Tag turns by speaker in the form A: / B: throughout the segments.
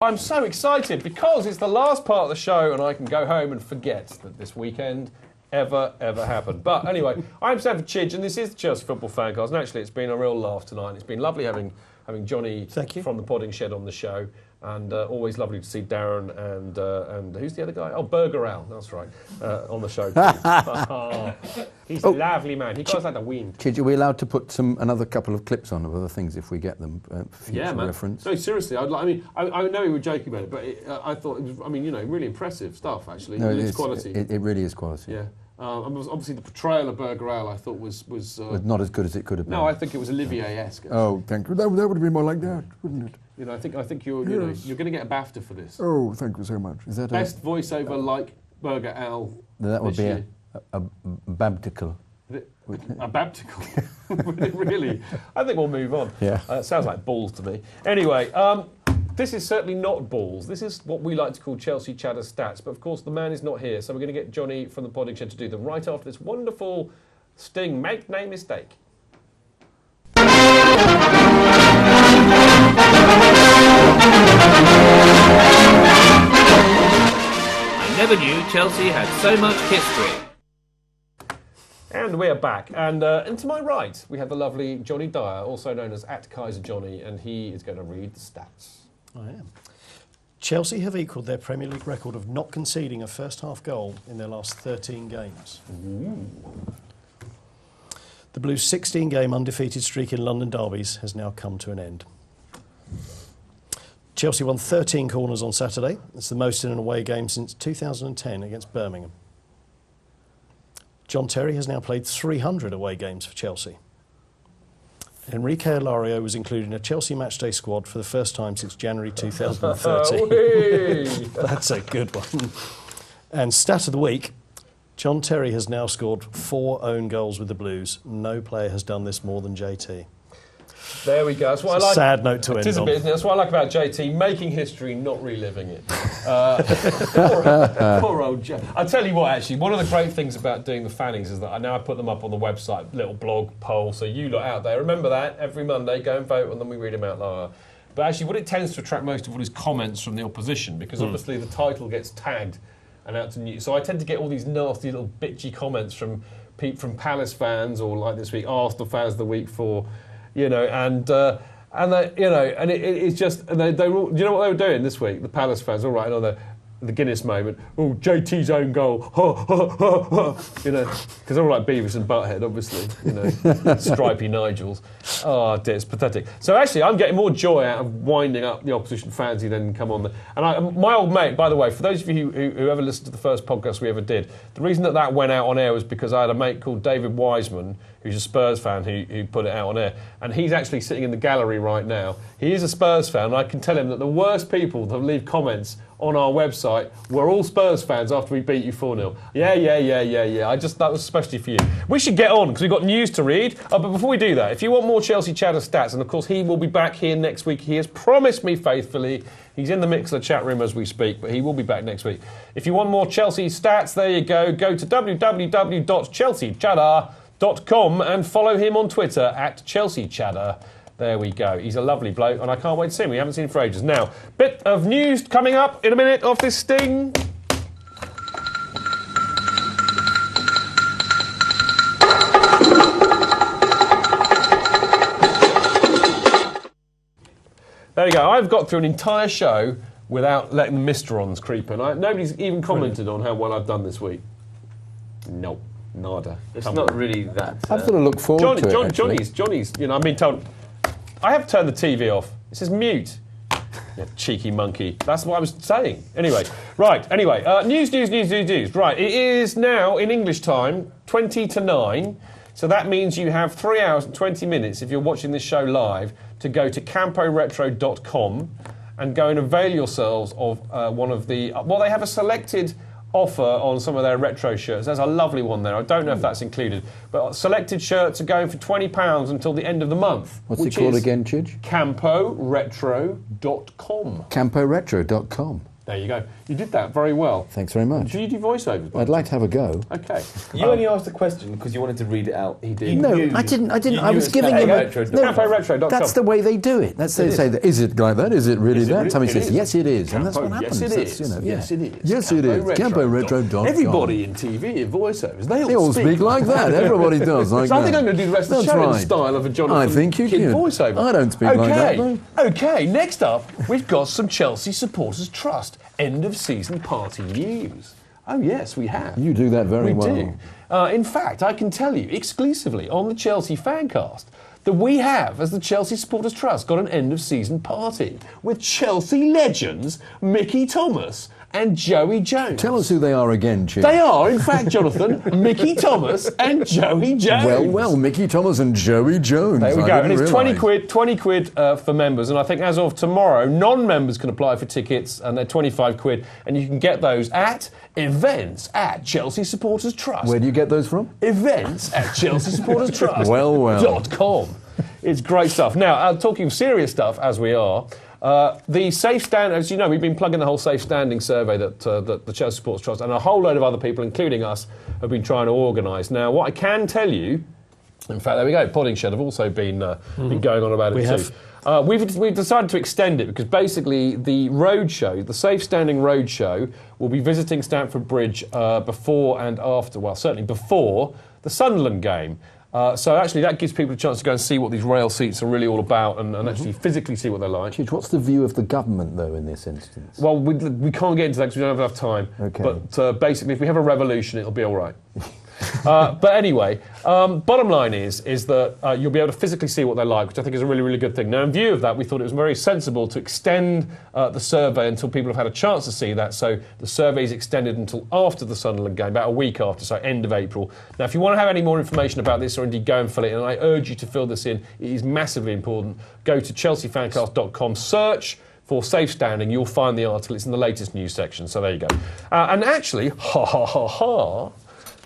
A: I'm so excited because it's the last part of the show and I can go home and forget that this weekend ever happened. But anyway, I'm Sanford Chidge and this is the Chelsea Football Fancast. And actually, it's been a real laugh tonight. It's been lovely having Johnny from the Podding Shed on the show. And always lovely to see Darren and who's the other guy? Oh, Burger Al, that's right, on the show too. He's a lovely man. He goes like the wind.
B: Chidge, are we allowed to put another couple of clips on of other things if we get them for future reference?
A: No, seriously, I know we were joking about it, but I thought it was, really impressive stuff, actually.
B: No,
A: it's quality.
B: It really is quality.
A: Yeah. Obviously, the portrayal of Burger Al, I thought was
B: not as good as it could have been.
A: No, I think it was Olivier-esque.
B: Oh, thank you. That would have been more like that, wouldn't it?
A: You know, I think you're going to get a BAFTA for this.
B: Oh, thank you so much. Is that
A: best voiceover like Burger Al?
B: That would be a babticle.
A: A babticle? Really? I think we'll move on.
B: Yeah.
A: It sounds like balls to me. Anyway, this is certainly not balls. This is what we like to call Chelsea Chatter Stats. But of course, the man is not here. So we're going to get Johnny from the Podding Shed to do them right after this wonderful sting. Make no mistake.
C: I never knew Chelsea had so much history.
A: And we're back. And to my right, we have the lovely Johnny Dyer, also known as @KaiserJohnny, and he is going to read the stats.
D: I am. Chelsea have equalled their Premier League record of not conceding a first-half goal in their last 13 games.
A: Ooh.
D: The Blues' 16-game undefeated streak in London derbies has now come to an end. Chelsea won 13 corners on Saturday. It's the most in an away game since 2010 against Birmingham. John Terry has now played 300 away games for Chelsea. Enrique Alario was included in a Chelsea matchday squad for the first time since January 2013. That's a good one. And stat of the week, John Terry has now scored 4 own goals with the Blues. No player has done this more than JT.
A: There we go. That's what I like.
D: Sad note to end on.
A: That's what I like about JT, making history, not reliving it. Poor old Joe. I'll tell you what, actually, one of the great things about doing the fannings is that I put them up on the website, little blog poll, so you lot out there, remember that, every Monday, go and vote, and then we read them out loud. But actually, what it tends to attract most of all is comments from the opposition, because obviously the title gets tagged and out to news. So I tend to get all these nasty little bitchy comments from Palace fans, or like this week, Arsenal fans the week for, and they, and it's just, and they were, you know what they were doing this week? The Palace fans, all right, on the Guinness moment. Oh, JT's own goal, because they're all like Beavis and Butthead, obviously, stripy Nigels. Oh dear, it's pathetic. So actually, I'm getting more joy out of winding up the opposition fans who then come on. And my old mate, by the way, for those of you who ever listened to the first podcast we ever did, the reason that went out on air was because I had a mate called David Wiseman, who's a Spurs fan, who put it out on air. And he's actually sitting in the gallery right now. He is a Spurs fan, and I can tell him that the worst people that leave comments on our website were all Spurs fans after we beat you 4-0. Yeah. That was especially for you. We should get on, because we've got news to read. But before we do that, if you want more Chelsea Chatter Stats, and of course he will be back here next week. He has promised me faithfully. He's in the Mixler chat room as we speak, but he will be back next week. If you want more Chelsea stats, there you go. Go to www.chelseachatter.com and follow him on Twitter @ChelseaChatter. There we go. He's a lovely bloke, and I can't wait to see him. We haven't seen him for ages. Now, bit of news coming up in a minute off this sting. There you go. I've got through an entire show without letting the Misterons creep in. Nobody's even commented on how well I've done this week. Nope. Nada.
E: It's not really that.
B: I've got to look forward to it.
A: Johnny's, I've been told. I have turned the TV off. It says mute. You cheeky monkey. That's what I was saying. Anyway, right. Anyway, news. Right, it is now in English time 20 to 9. So that means you have 3 hours and 20 minutes if you're watching this show live to go to camporetro.com and go and avail yourselves of one of the. They have a selected offer on some of their retro shirts. There's a lovely one there. I don't know if that's included, but selected shirts are going for £20 until the end of the month.
B: What's it called again, Chidge?
A: camporetro.com.
B: camporetro.com.
A: There you go. You did that very well.
B: Thanks very much.
A: Do you do voiceovers?
B: I'd like to have a go.
A: Okay.
E: You only asked the question because you wanted to read it out.
A: He did.
B: No, I didn't. I was giving him a...
A: CampoRetro.com.
B: That's the way they do it. That's they say, that, is it like that? Is it really that? Somebody says, yes, it is. And that's what happens.
A: Yes, it is.
B: Yes,
A: it is.
B: Yes, it is. CampoRetro.com.
A: Everybody in TV and voiceovers, they
B: all speak like that. Everybody does like
A: so
B: that.
A: I think I'm going to do the rest of the show in the style of a Jonathan
B: I think you
A: Kidd
B: could.
A: voiceover.
B: I don't speak like that, though.
A: Okay, next up, we've got some Chelsea Supporters Trust end of season party news. Oh yes, we have.
B: You do that very well.
A: We do. In fact, I can tell you exclusively on the Chelsea FanCast that we have, as the Chelsea Supporters Trust, got an end of season party with Chelsea legends Mickey Thomas and Joey Jones.
B: Tell us who they are again, Chief.
A: They are, in fact, Jonathan, Mickey Thomas and Joey Jones.
B: Well, Mickey Thomas and Joey Jones.
A: There we go. And it's 20 quid for members. And I think as of tomorrow, non-members can apply for tickets, and they're 25 quid. And you can get those at events at Chelsea Supporters Trust.
B: Where do you get those from?
A: Events at Chelsea Supporters Trust.
B: .com.
A: It's great stuff. Now, talking serious stuff, as we are, the safe stand, as you know, we've been plugging the whole safe standing survey that the Chelsea Supporters Trust and a whole load of other people, including us, have been trying to organise. Now, what I can tell you, in fact, there we go, Poddingshed have also been going on about it too. We've decided to extend it because basically the roadshow, the safe standing roadshow, will be visiting Stamford Bridge before and after, well, certainly before the Sunderland game. So actually that gives people a chance to go and see what these rail seats are really all about and actually physically see what they're like.
B: What's the view of the government, though, in this instance?
A: Well, we can't get into that because we don't have enough time.
B: Okay.
A: But basically, if we have a revolution, it'll be all right. But anyway, bottom line is that you'll be able to physically see what they're like, which I think is a really, really good thing. Now, in view of that, we thought it was very sensible to extend the survey until people have had a chance to see that. So the survey is extended until after the Sunderland game, about a week after, so end of April. Now, if you want to have any more information about this, or indeed go and fill it in, and I urge you to fill this in, it is massively important. Go to chelseafancast.com, search for safe standing, you'll find the article. It's in the latest news section, so there you go. And actually,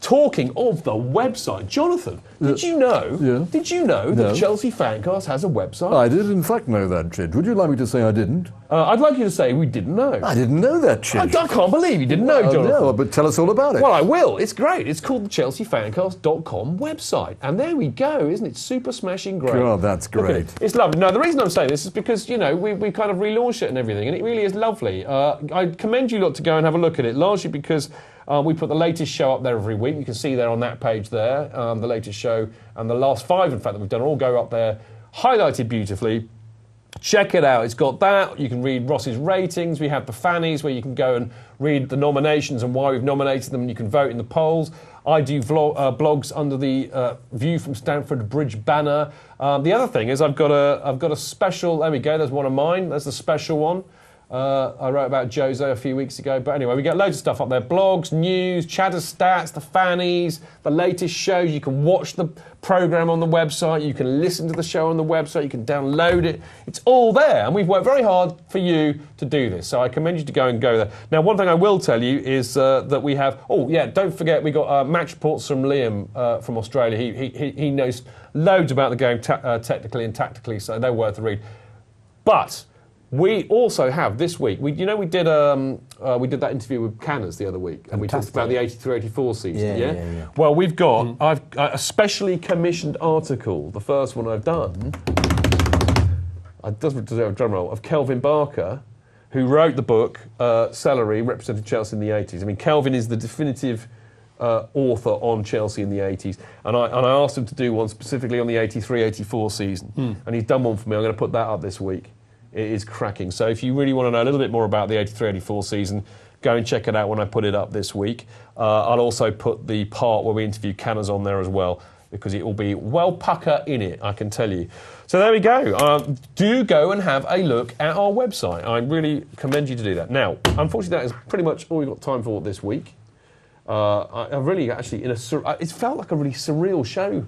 A: talking of the website, Jonathan, did you know that Chelsea FanCast has a website?
B: I did in fact know that, Chid. Would you like me to say I didn't?
A: I'd like you to say we didn't know.
B: I didn't know that, Chid.
A: I can't believe you didn't know, Jonathan.
B: No, but tell us all about it.
A: Well, I will. It's great. It's called the chelseafancast.com website. And there we go, isn't it? Super smashing great.
B: Oh, that's great.
A: It's lovely. No, the reason I'm saying this is because, you know, we kind of relaunched it and everything, and it really is lovely. I commend you lot to go and have a look at it, largely because we put the latest show up there every week. You can see there on that page there, the latest show, and the last 5, in fact, that we've done all go up there, highlighted beautifully. Check it out. It's got that. You can read Ross's ratings. We have the fannies where you can go and read the nominations and why we've nominated them. You can vote in the polls. I do blogs under the View from Stamford Bridge banner. The other thing is I've got a special. There we go. There's one of mine. There's the special one. I wrote about Jose a few weeks ago. But anyway, we get loads of stuff up there. Blogs, news, chatter stats, the fannies, the latest shows. You can watch the programme on the website. You can listen to the show on the website. You can download it. It's all there. And we've worked very hard for you to do this. So I commend you to go there. Now, one thing I will tell you is that we have... Oh, yeah, don't forget we got match reports from Liam from Australia. He knows loads about the game technically and tactically, so they're worth a read. But... we also have this week. We did that interview with Canners the other week, and we talked about the 83-84 season. Yeah. Well, we've got I've a specially commissioned article, the first one I've done. It doesn't deserve a drum roll, of Kelvin Barker, who wrote the book Celery, representing Chelsea in the 80s. I mean, Kelvin is the definitive author on Chelsea in the 80s, and I asked him to do one specifically on the 83-84 season, and he's done one for me. I'm going to put that up this week. It is cracking. So if you really want to know a little bit more about the 83-84 season, go and check it out when I put it up this week. I'll also put the part where we interview Canners on there as well, because it will be well pucker in it, I can tell you. So there we go. Do go and have a look at our website. I really commend you to do that. Now, unfortunately, that is pretty much all we've got time for this week. I really actually, it felt like a really surreal show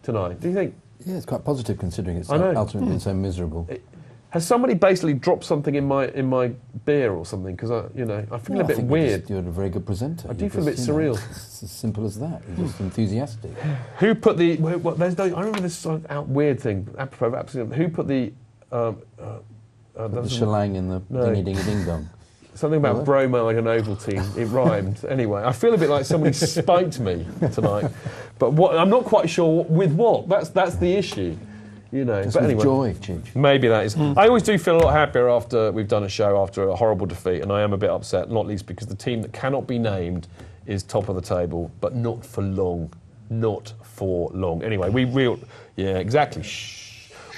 A: tonight. Do you think?
B: Yeah, it's quite positive considering it's ultimately been so miserable.
A: Has somebody basically dropped something in my beer or something? Because I feel a bit weird.
B: You're a very good presenter.
A: I do feel a bit surreal.
B: It's as simple as that. You're just enthusiastic.
A: Who put the? I remember this sort of weird thing. Apropos of absolute. Who put the?
B: The shilling in the dingy dingy ding dong.
A: Something about Bromo and an Ovaltine. It rhymed. Anyway, I feel a bit like somebody spiked me tonight. But I'm not quite sure with what. That's the issue. You know.
B: Just
A: but
B: with
A: anyway,
B: joy, Chidge.
A: maybe that is. I always do feel a lot happier after we've done a show after a horrible defeat, and I am a bit upset, not least because the team that cannot be named is top of the table, but not for long. Not for long. Anyway, yeah, exactly. Shh.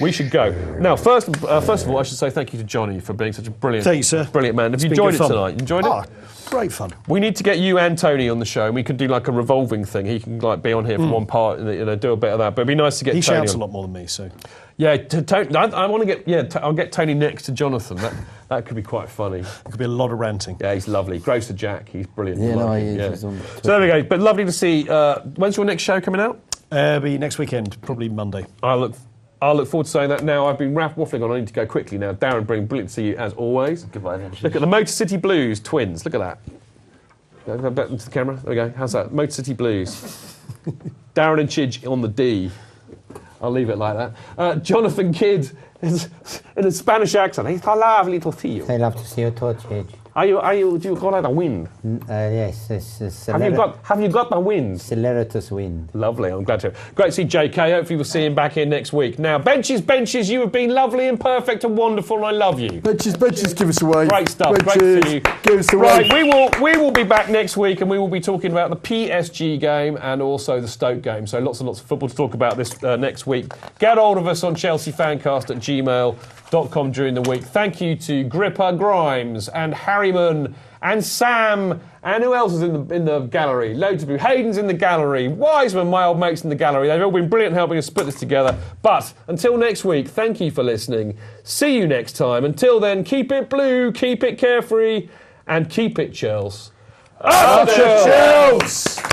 A: We should go. Now, first of all, I should say thank you to Johnny for being such a brilliant,
D: Thank you, sir.
A: brilliant man. Have
D: It's
A: you
D: been
A: enjoyed
D: good
A: it
D: fun.
A: tonight? Enjoyed it?
D: Oh, great fun.
A: We need to get you and Tony on the show, and we could do like a revolving thing. He can like be on here for one part, and do a bit of that. But it'd be nice to get
D: He
A: Tony
D: shouts
A: on.
D: a lot more than me, so.
A: Yeah, Tony. I want to get. Yeah, I'll get Tony next to Jonathan. That could be quite funny.
D: It could be a lot of ranting.
A: Yeah, he's lovely. Grocer Jack, he's brilliant.
B: Yeah,
A: I
B: no,
A: like
B: he
A: him,
B: is. He's on
A: So there we go. But lovely to see. When's your next show coming out?
D: Be next weekend, probably Monday.
A: I'll look forward to saying that now. I've been waffling on. I need to go quickly now. Darren, brilliant to see you as always.
E: Goodbye then.
A: Look at the Motor City Blues twins. Look at that. Go back into the camera. There we go. How's that? Motor City Blues. Darren and Chidge on the D. I'll leave it like that. Jonathan Kidd is in a Spanish accent. He's a lovely to see you.
F: I love to see you too, Chidge.
A: Do you got the wind?
F: Yes,
A: Have you got the wind?
F: Celeratus wind.
A: Lovely, I'm glad to. Great to see JK. Hopefully we'll see him back here next week. Now, benches, you have been lovely and perfect and wonderful, and I love you.
B: Benches, give us a wave.
A: Great stuff.
B: Benches,
A: Great to see you.
B: give us a
A: Right,
B: wave.
A: we will be back next week, and we will be talking about the PSG game and also the Stoke game. So lots and lots of football to talk about this next week. Get hold of us on chelseafancast@gmail.com during the week. Thank you to Gripper Grimes and Harryman and Sam, and who else is in the gallery? Loads of people. Hayden's in the gallery. Wiseman, my old mate's in the gallery. They've all been brilliant helping us put this together. But until next week, thank you for listening. See you next time. Until then, keep it blue, keep it carefree, and keep it Chels. Up Chels!